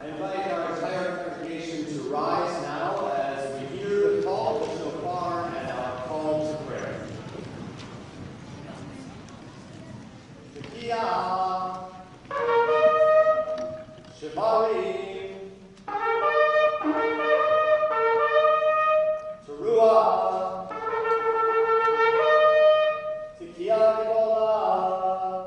I invite our entire congregation to rise now as we hear the call of the shofar and our call to prayer. Tekiah, Shivarim, Teruah, Tekiah Gedolah.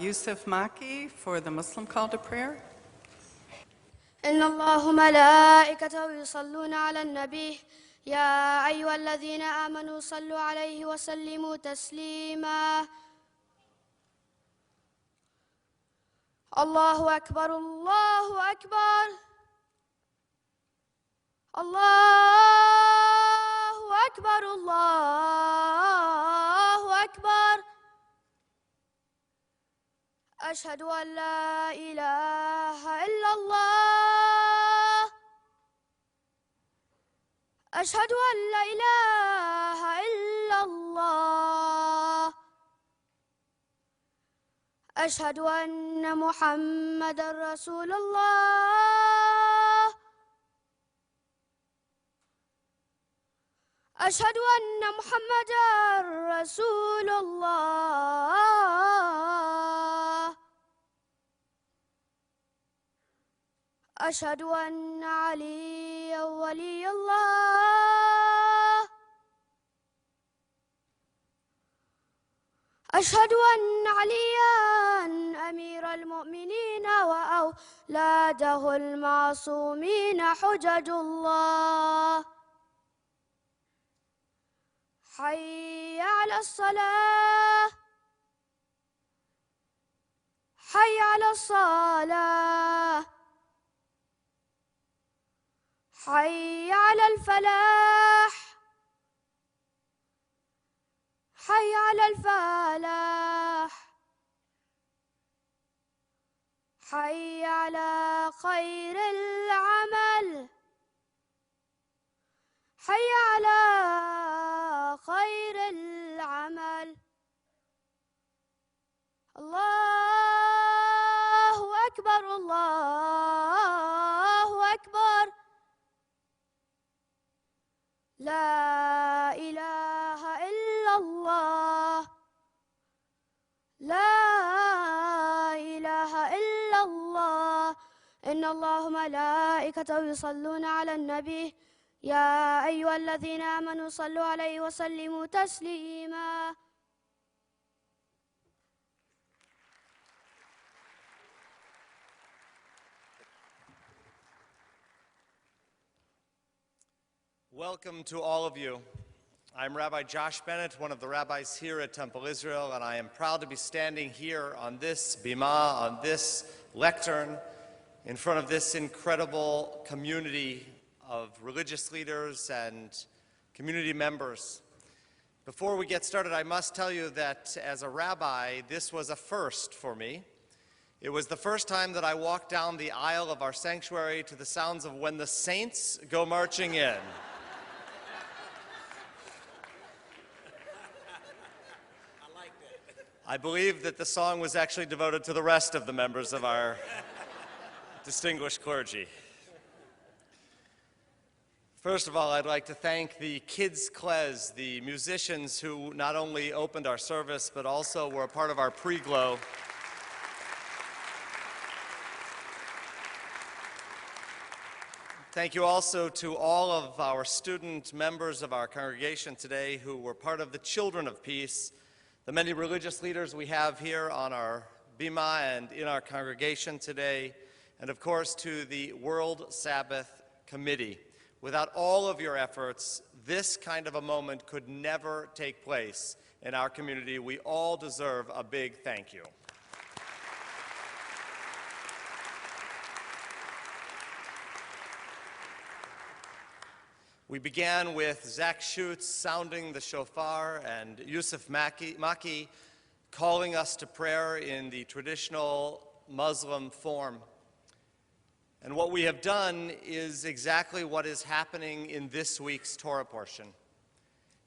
Yusuf Maki for the Muslim call to prayer. إن الله ملائكته يصلون على النبي يا أيها الذين آمنوا صلوا عليه وسلموا تسليما الله أكبر الله أكبر الله أكبر الله أكبر أشهد أن لا إله إلا الله أشهد أن لا إله إلا الله أشهد أن محمدًا رسول الله أشهد أن محمدًا رسول الله أشهد أن عليًا ولي الله أشهد أن عليًا أمير المؤمنين وأولاده المعصومين حجج الله حي على الصلاة حي على الصلاة حي على الفلاح حي على الفلاح حي على خير العمل حي على خير العمل الله أكبر الله أكبر لا إله إلا الله لا إله إلا الله إن الله ملائكته يصلون على النبي يا أيها الذين آمنوا صلوا عليه وسلموا تسليما Welcome to all of you. I'm Rabbi Josh Bennett, one of the rabbis here at Temple Israel, and I am proud to be standing here on this bima, on this lectern, in front of this incredible community of religious leaders and community members. Before we get started, I must tell you that as a rabbi, this was a first for me. It was the first time that I walked down the aisle of our sanctuary to the sounds of When the Saints Go Marching In. I believe that the song was actually devoted to the rest of the members of our distinguished clergy. First of all, I'd like to thank the Kids Klez, the musicians who not only opened our service, but also were a part of our pre-glow. Thank you also to all of our student members of our congregation today who were part of the Children of Peace, the many religious leaders we have here on our bima and in our congregation today, and of course to the World Sabbath Committee. Without all of your efforts, this kind of a moment could never take place in our community. We all deserve a big thank you. We began with Zach Schutz sounding the shofar and Yusuf Maki calling us to prayer in the traditional Muslim form. And what we have done is exactly what is happening in this week's Torah portion.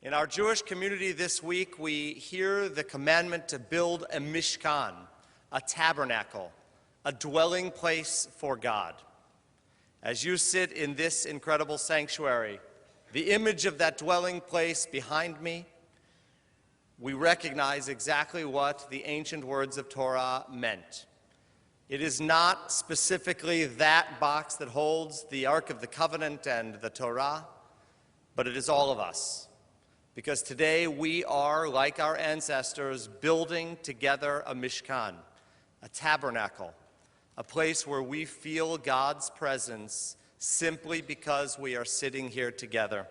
In our Jewish community this week, we hear the commandment to build a mishkan, a tabernacle, a dwelling place for God. As you sit in this incredible sanctuary, the image of that dwelling place behind me, we recognize exactly what the ancient words of Torah meant. It is not specifically that box that holds the Ark of the Covenant and the Torah, but it is all of us. Because today we are, like our ancestors, building together a mishkan, a tabernacle, a place where we feel God's presence simply because we are sitting here together.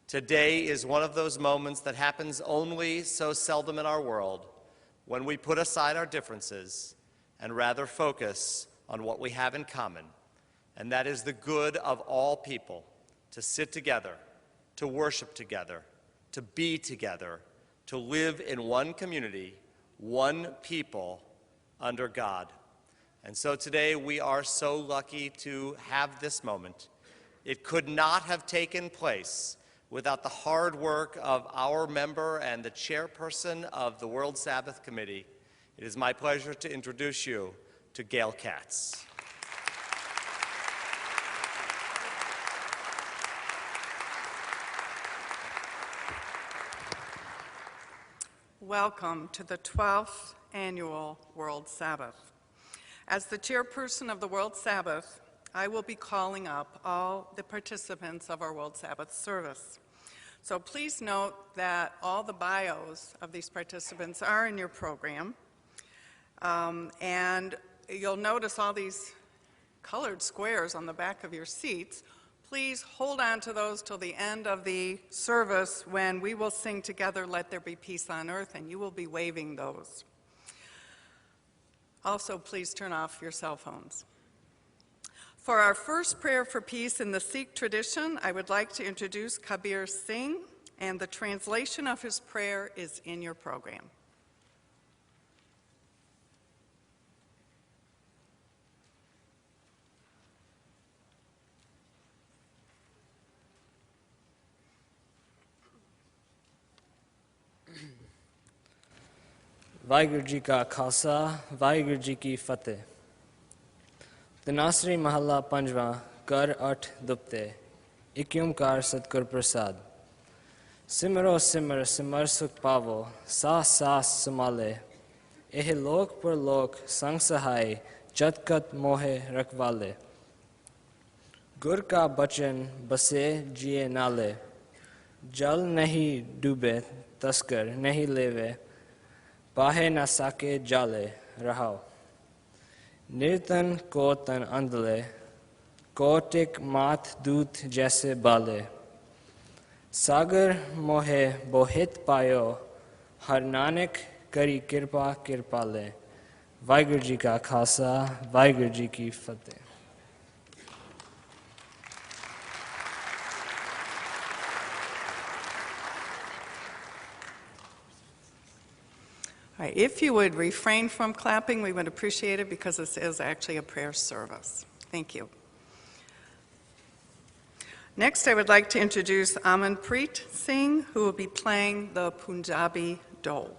Today is one of those moments that happens only so seldom in our world, when we put aside our differences and rather focus on what we have in common, and that is the good of all people, to sit together, to worship together, to be together, to live in one community, one people under God. And so today we are so lucky to have this moment. It could not have taken place without the hard work of our member and the chairperson of the World Sabbath Committee. It is my pleasure to introduce you to Gail Katz. Welcome to the 12th Annual World Sabbath. As the chairperson of the World Sabbath, I will be calling up all the participants of our World Sabbath service. So please note that all the bios of these participants are in your program. And you'll notice all these colored squares on the back of your seats. Please hold on to those till the end of the service when we will sing together, "Let There Be Peace on Earth," and you will be waving those. Also, please turn off your cell phones. For our first prayer for peace in the Sikh tradition, I would like to introduce Kabir Singh, and the translation of his prayer is in your program. Waheguru ji ਕਾ ਖਾਲਸਾ ਵਾਹਿਗੁਰੂ ਜੀ ਕੀ ਫਤਿਹ ਤਨਾਸਰੀ ਮਹੱਲਾ ਪੰਜਵਾਂ ਕਰ ਅੱਠ ਦੁਪਤੇ ਇੱਕ ਓਂਕਾਰ ਸਤਿਗੁਰ ਪ੍ਰਸਾਦ ਸਿਮਰੋ ਸਿਮਰ ਸਿਮਰ ਸੁਖ ਪਾਵੋ ਸਾਸ ਸਾਸ ਸੰਭਾਲੇ ਇਹ ਲੋਕ ਪਰ ਲੋਕ ਸੰਗ ਸਹਾਈ ਜਤ ਕਤ ਮੋਹਿ ਰਖਵਾਲੇ ਗੁਰ ਕਾ ਬਚਨ ਬਸੇ ਜੀਏ ਨਾਲੇ ਜਲ ਨਹੀਂ ਡੂਬੇ ਤਸਕਰ ਨਹੀਂ ਲੇਵੇ बाहे न साके जाले रहाओ निर्तन को तन अंधले कोटिक मात दूत जैसे बाले सागर मोहे बोहित पायो हर नानक करी कृपा कृपाले वाहिगुरू जी का खालसा वाहिगुरू जी की फतेह। All right, if you would refrain from clapping, we would appreciate it because this is actually a prayer service. Thank you. Next, I would like to introduce Amanpreet Singh, who will be playing the Punjabi dole.